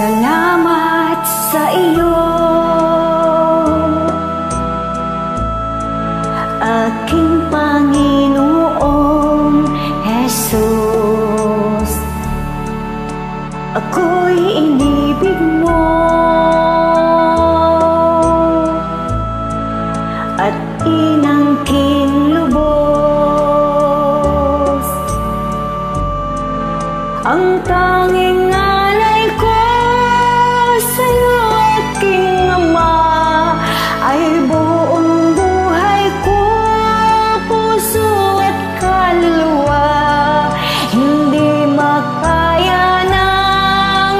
Salamat sa iyo, aking Panginoong Jesus. Ako'y inibig mo at inangking lubos. Ang tanging alay ko sa'yo, aking Ama, ay buong buhay ko, puso at kaluluwa. Hindi makaya ng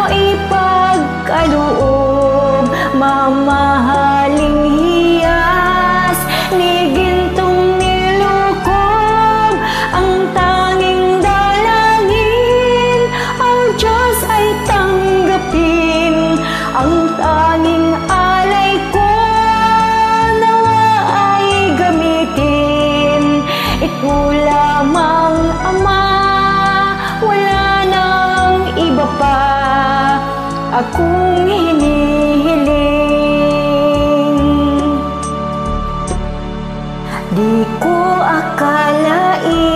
maipagkaloob, mamahaling hiyas ni gintong nilukob. Ang tanging dalangin, ang Diyos ay tanggapin. Ang tanging alay ko, nawa ay gamitin. Ito lamang, Ama, wala nang iba pa akong hinihiling. Di ko akalain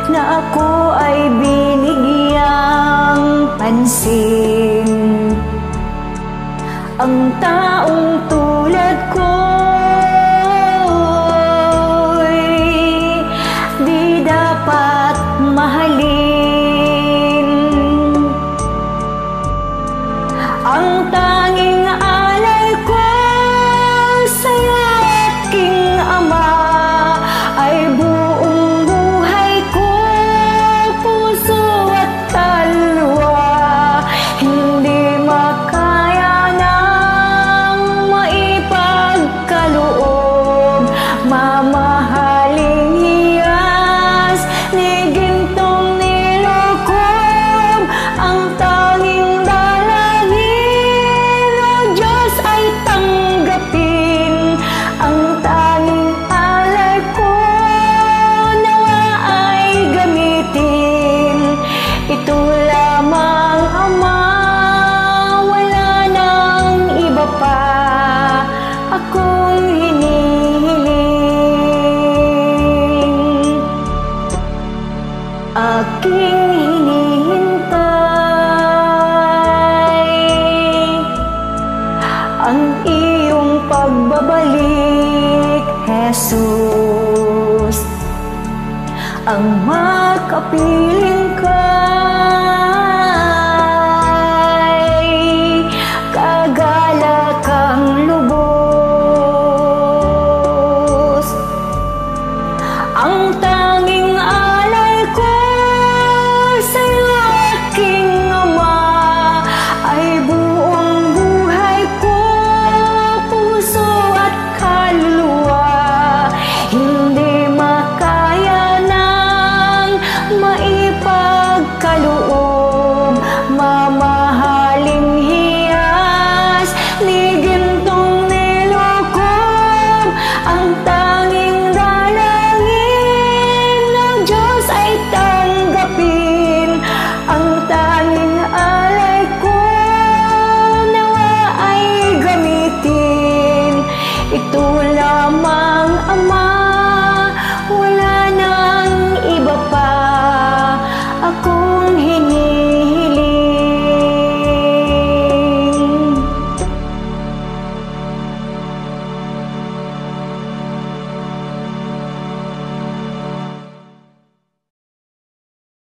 na ako ay binigyang pansin. Ang taong tulad ko'y di dapat mahalin. Ang tanging alay ko sa'yo, aking Ama, ay buong buhay ko, puso at kaluluwa. Hindi makaya ng maipagkaloob, mamahaling hiyas ni gintong nilukob. Ang tanging dalangin, ang Diyos ay tanggapin. Ang tanging alay ko, nawa ay gamitin. Ito lamang, Ama, wala nang iba pa akong hinihiling. Aking hinihintay ang iyong pagbabalik, Jesus. Ang makapiling kay kagalakang lubos. Ang